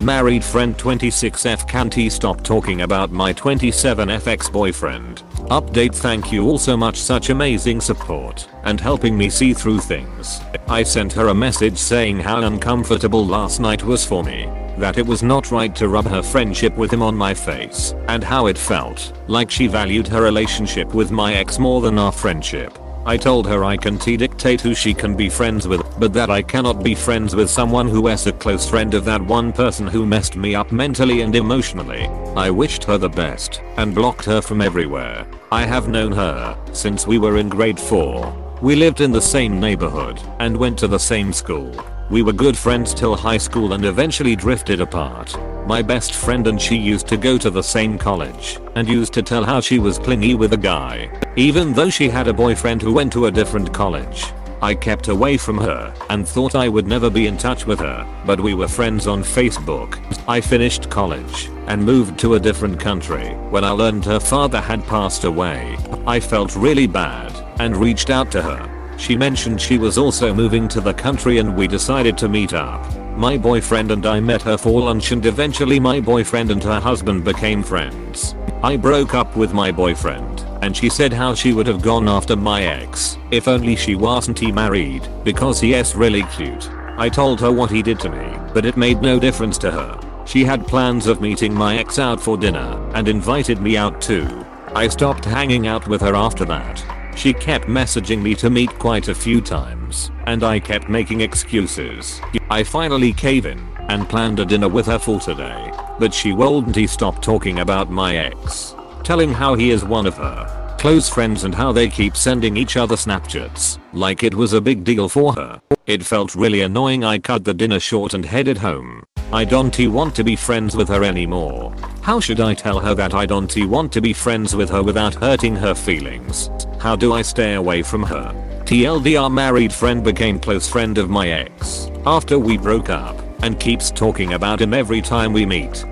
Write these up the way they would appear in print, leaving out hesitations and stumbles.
Married friend 26F, can't he stop talking about my 27F ex-boyfriend? Update, thank you all so much, such amazing support and helping me see through things. I sent her a message saying how uncomfortable last night was for me, that it was not right to rub her friendship with him on my face, and how it felt like she valued her relationship with my ex more than our friendship. I told her I can't dictate who she can be friends with, but that I cannot be friends with someone who is a close friend of that one person who messed me up mentally and emotionally. I wished her the best and blocked her from everywhere. I have known her since we were in grade 4. We lived in the same neighborhood and went to the same school. We were good friends till high school and eventually drifted apart. My best friend and she used to go to the same college and used to tell how she was clingy with a guy, even though she had a boyfriend who went to a different college. I kept away from her and thought I would never be in touch with her, but we were friends on Facebook. I finished college and moved to a different country. When I learned her father had passed away, I felt really bad and reached out to her. She mentioned she was also moving to the country and we decided to meet up. My boyfriend and I met her for lunch and eventually my boyfriend and her husband became friends. I broke up with my boyfriend and she said how she would have gone after my ex if only she wasn't married because he is really cute. I told her what he did to me, but it made no difference to her. She had plans of meeting my ex out for dinner and invited me out too. I stopped hanging out with her after that. She kept messaging me to meet quite a few times, and I kept making excuses. I finally gave in and planned a dinner with her for today, but she wouldn't stop talking about my ex, telling how he is one of her close friends and how they keep sending each other Snapchats like it was a big deal for her. It felt really annoying. I cut the dinner short and headed home. I don't want to be friends with her anymore. How should I tell her that I don't want to be friends with her without hurting her feelings? How do I stay away from her? TLDR, married friend became close friend of my ex after we broke up and keeps talking about him every time we meet.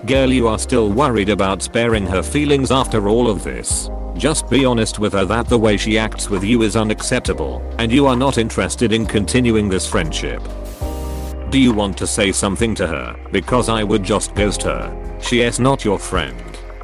Girl, you are still worried about sparing her feelings after all of this? Just be honest with her that the way she acts with you is unacceptable and you are not interested in continuing this friendship. Do you want to say something to her? Because I would just ghost her. She is not your friend.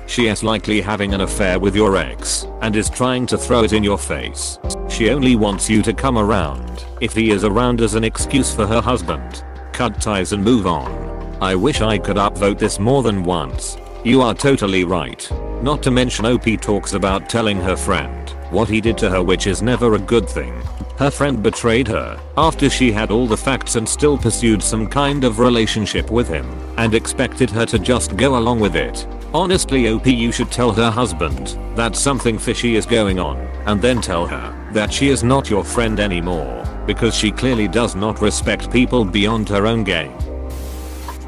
She is likely having an affair with your ex and is trying to throw it in your face. She only wants you to come around if he is around as an excuse for her husband. Cut ties and move on. I wish I could upvote this more than once. You are totally right. Not to mention OP talks about telling her friend what he did to her, which is never a good thing. Her friend betrayed her after she had all the facts and still pursued some kind of relationship with him and expected her to just go along with it. Honestly, OP, you should tell her husband that something fishy is going on and then tell her that she is not your friend anymore because she clearly does not respect people beyond her own game.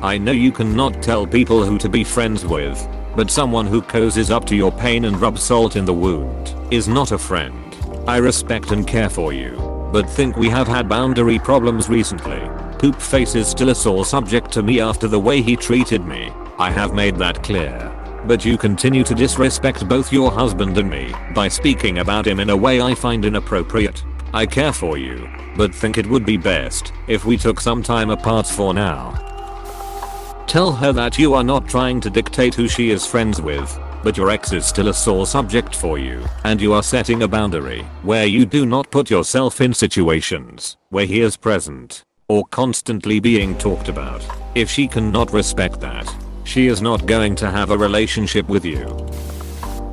I know you cannot tell people who to be friends with, but someone who cozies up to your pain and rubs salt in the wound is not a friend. I respect and care for you, but think we have had boundary problems recently. Poop face is still a sore subject to me after the way he treated me. I have made that clear. But you continue to disrespect both your husband and me by speaking about him in a way I find inappropriate. I care for you, but think it would be best if we took some time apart for now. Tell her that you are not trying to dictate who she is friends with, but your ex is still a sore subject for you, and you are setting a boundary where you do not put yourself in situations where he is present or constantly being talked about. If she cannot respect that, she is not going to have a relationship with you.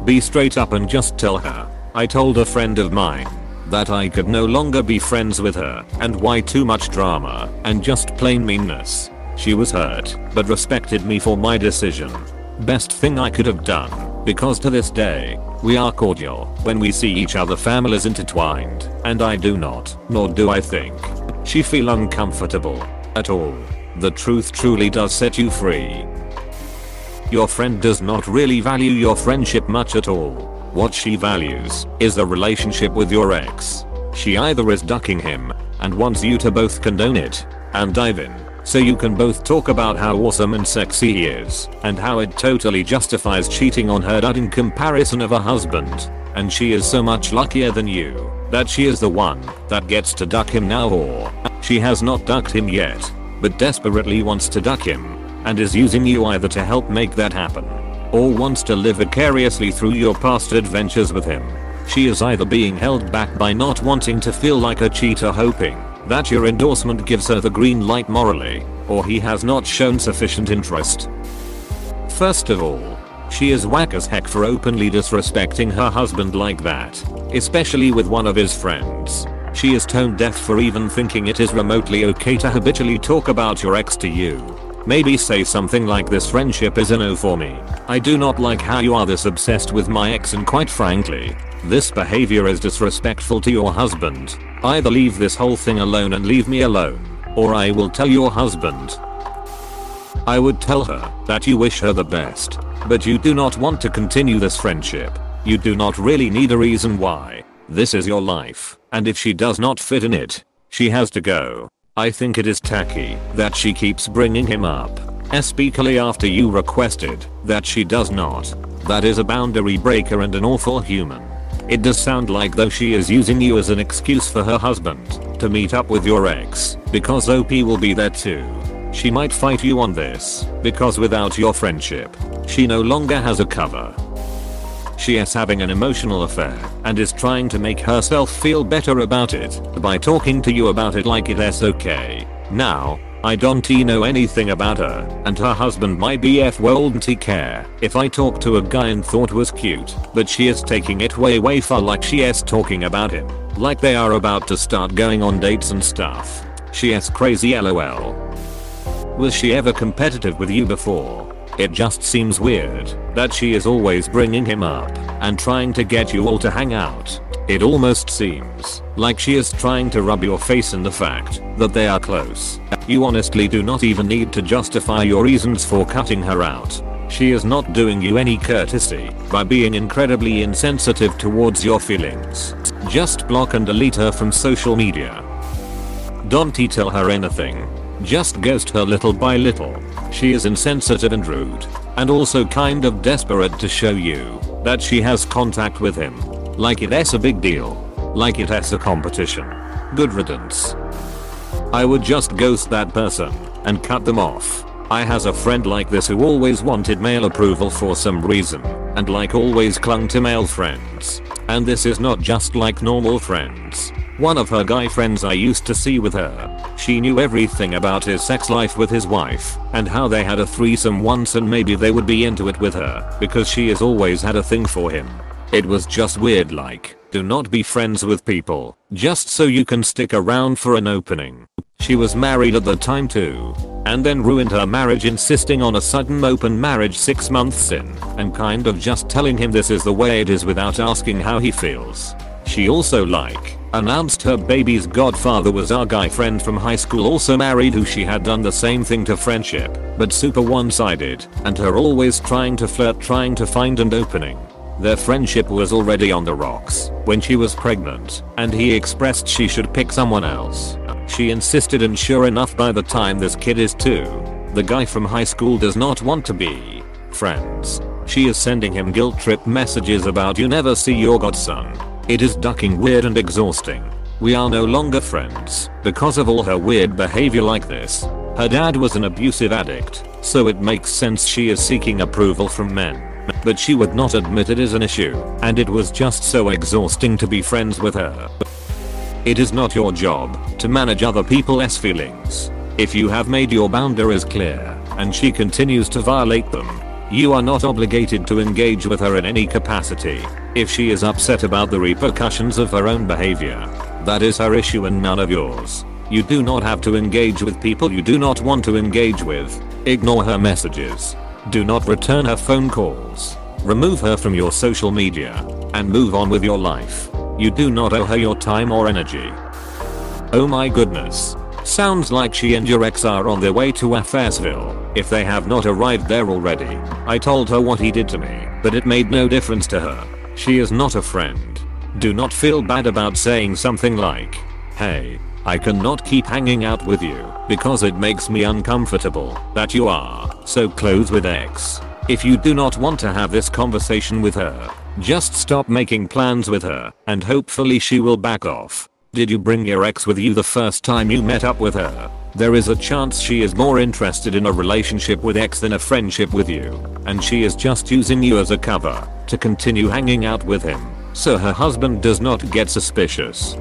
Be straight up and just tell her. I told a friend of mine that I could no longer be friends with her, and why too much drama and just plain meanness. She was hurt, but respected me for my decision. Best thing I could have done, because to this day, we are cordial when we see each other, families intertwined, and I do not, nor do I think she feel uncomfortable at all. The truth truly does set you free. Your friend does not really value your friendship much at all. What she values is a relationship with your ex. She either is ducking him and wants you to both condone it and dive in, so you can both talk about how awesome and sexy he is and how it totally justifies cheating on her dad in comparison of a husband, and she is so much luckier than you that she is the one that gets to duck him now, or she has not ducked him yet. but desperately wants to duck him and is using you either to help make that happen or wants to live vicariously through your past adventures with him. She is either being held back by not wanting to feel like a cheater, hoping that your endorsement gives her the green light morally, or he has not shown sufficient interest. First of all, she is whack as heck for openly disrespecting her husband like that, especially with one of his friends. She is tone deaf for even thinking it is remotely okay to habitually talk about your ex to you. Maybe say something like, "This friendship is a no for me. I do not like how you are this obsessed with my ex, and quite frankly, this behavior is disrespectful to your husband. Either leave this whole thing alone and leave me alone, or I will tell your husband." I would tell her that you wish her the best, but you do not want to continue this friendship. You do not really need a reason why. This is your life, and if she does not fit in it, she has to go. I think it is tacky that she keeps bringing him up, especially after you requested that she does not. That is a boundary breaker and an awful human. It does sound like though she is using you as an excuse for her husband to meet up with your ex, because OP will be there too. She might fight you on this, because without your friendship, she no longer has a cover. She is having an emotional affair and is trying to make herself feel better about it by talking to you about it like it is okay. Now, I don't know anything about her and her husband. My BF won't care if I talked to a guy and thought was cute, but she is taking it way far, like she is talking about him like they are about to start going on dates and stuff. She is crazy, lol. Was she ever competitive with you before? It just seems weird that she is always bringing him up and trying to get you all to hang out. It almost seems like she is trying to rub your face in the fact that they are close. You honestly do not even need to justify your reasons for cutting her out. She is not doing you any courtesy by being incredibly insensitive towards your feelings. Just block and delete her from social media. Don't tell her anything. Just ghost her little by little. She is insensitive and rude, and also kind of desperate to show you that she has contact with him. Like it is a big deal. Like it is a competition. Good riddance. I would just ghost that person and cut them off. I has a friend like this who always wanted male approval for some reason, and like always clung to male friends. And this is not just like normal friends. One of her guy friends I used to see with her, she knew everything about his sex life with his wife and how they had a threesome once, and maybe they would be into it with her because she has always had a thing for him. It was just weird. Like, do not be friends with people just so you can stick around for an opening. She was married at the time too, and then ruined her marriage insisting on a sudden open marriage 6 months in and kind of just telling him this is the way it is without asking how he feels. She also announced her baby's godfather was our guy friend from high school, also married, who she had done the same thing to friendship, but super one-sided, and her always trying to flirt, trying to find an opening. Their friendship was already on the rocks when she was pregnant, and he expressed she should pick someone else. She insisted, and sure enough, by the time this kid is 2, the guy from high school does not want to be friends. She is sending him guilt trip messages about "you never see your godson." It is ducking weird and exhausting. We are no longer friends because of all her weird behavior like this. Her dad was an abusive addict, so it makes sense she is seeking approval from men. But she would not admit it is an issue, and it was just so exhausting to be friends with her. It is not your job to manage other people's feelings. If you have made your boundaries clear and she continues to violate them, you are not obligated to engage with her in any capacity. If she is upset about the repercussions of her own behavior, that is her issue and none of yours. You do not have to engage with people you do not want to engage with. Ignore her messages. Do not return her phone calls. Remove her from your social media and move on with your life. You do not owe her your time or energy. Oh my goodness. Sounds like she and your ex are on their way to Affairsville, if they have not arrived there already. I told her what he did to me, but it made no difference to her. She is not a friend. Do not feel bad about saying something like, "Hey, I cannot keep hanging out with you because it makes me uncomfortable that you are so close with X." If you do not want to have this conversation with her, just stop making plans with her and hopefully she will back off. Did you bring your ex with you the first time you met up with her? There is a chance she is more interested in a relationship with X than a friendship with you, and she is just using you as a cover to continue hanging out with him, so her husband does not get suspicious.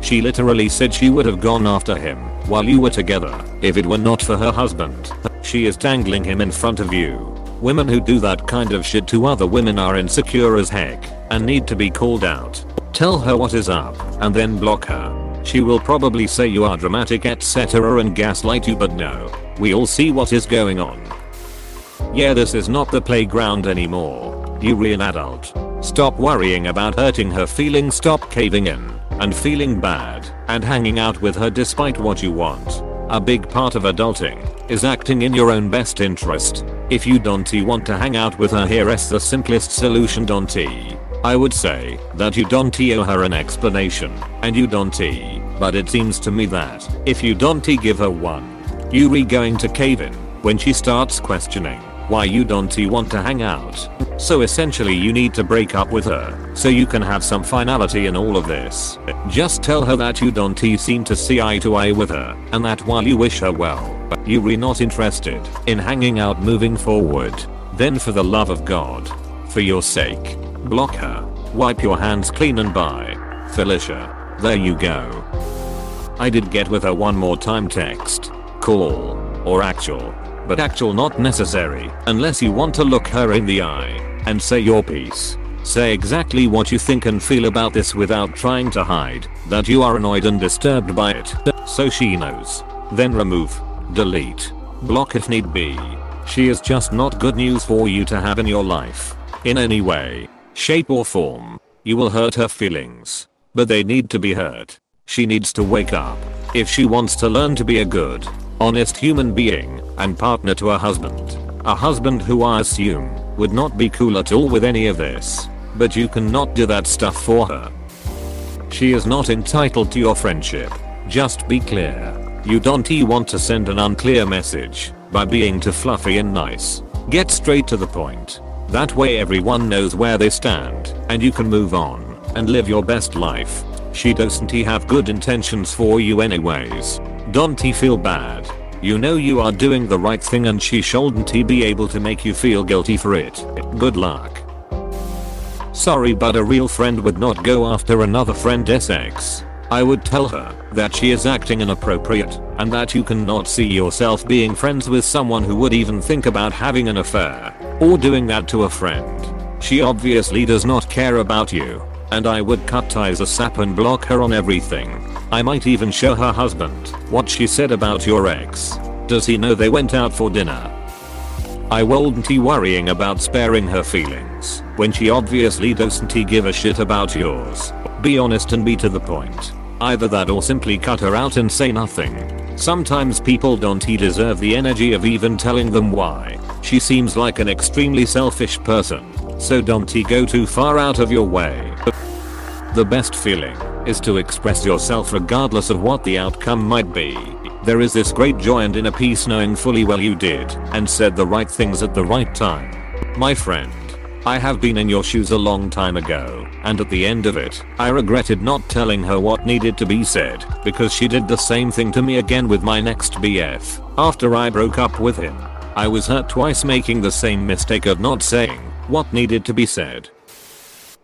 She literally said she would have gone after him while you were together if it were not for her husband. She is dangling him in front of you. Women who do that kind of shit to other women are insecure as heck and need to be called out. Tell her what is up and then block her. She will probably say you are dramatic etc and gaslight you, but no, we all see what is going on. Yeah, this is not the playground anymore. You're an adult. Stop worrying about hurting her feelings, stop caving in and feeling bad and hanging out with her despite what you want. A big part of adulting is acting in your own best interest. If you don't want to hang out with her, here is the simplest solution. Don't. I would say that you don't owe her an explanation, and you don't, but it seems to me that if you don't give her one, you're going to cave in when she starts questioning why you don't want to hang out. So essentially you need to break up with her so you can have some finality in all of this. Just tell her that you don't seem to see eye to eye with her, and that while you wish her well, you're not interested in hanging out moving forward. Then for the love of God, for your sake, block her. Wipe your hands clean and bye, Felicia. There you go. I did get with her one more time, text, call, or actual. But actual not necessary unless you want to look her in the eye and say your piece. Say exactly what you think and feel about this without trying to hide that you are annoyed and disturbed by it, so she knows. Then remove, delete, block if need be. She is just not good news for you to have in your life. In any way, shape or form, you will hurt her feelings. But they need to be hurt. She needs to wake up if she wants to learn to be a good, honest human being and partner to her husband. A husband who I assume would not be cool at all with any of this. But you cannot do that stuff for her. She is not entitled to your friendship. Just be clear. You don't want to send an unclear message by being too fluffy and nice. Get straight to the point. That way everyone knows where they stand and you can move on and live your best life. She doesn't have good intentions for you anyways. Don't feel bad. You know you are doing the right thing and she shouldn't be able to make you feel guilty for it. Good luck. Sorry, but a real friend would not go after another friend's ex. I would tell her that she is acting inappropriate and that you cannot see yourself being friends with someone who would even think about having an affair or doing that to a friend. She obviously does not care about you, and I would cut ties ASAP and block her on everything. I might even show her husband what she said about your ex. Does he know they went out for dinner? I wouldn't be worrying about sparing her feelings when she obviously doesn't give a shit about yours. Be honest and be to the point. Either that or simply cut her out and say nothing. Sometimes people don't deserve the energy of even telling them why. She seems like an extremely selfish person, so don't go too far out of your way. The best feeling is to express yourself regardless of what the outcome might be. There is this great joy and inner peace knowing fully well you did and said the right things at the right time. My friend, I have been in your shoes a long time ago, and at the end of it, I regretted not telling her what needed to be said because she did the same thing to me again with my next BF. After I broke up with him, I was hurt twice, making the same mistake of not saying what needed to be said.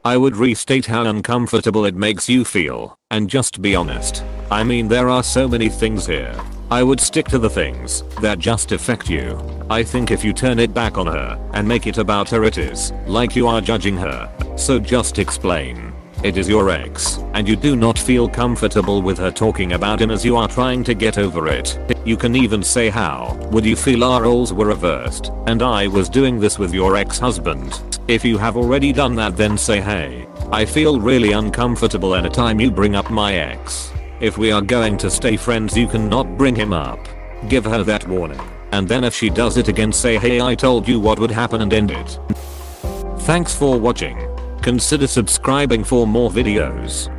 I would restate how uncomfortable it makes you feel, and just be honest. I mean, there are so many things here. I would stick to the things that just affect you. I think if you turn it back on her and make it about her, it is like you are judging her. So just explain. It is your ex, and you do not feel comfortable with her talking about him as you are trying to get over it. You can even say, how would you feel our roles were reversed and I was doing this with your ex-husband? If you have already done that, then say, hey, I feel really uncomfortable anytime you bring up my ex. If we are going to stay friends, you cannot bring him up. Give her that warning. And then if she does it again, say, hey, I told you what would happen, and end it. Thanks for watching. Consider subscribing for more videos.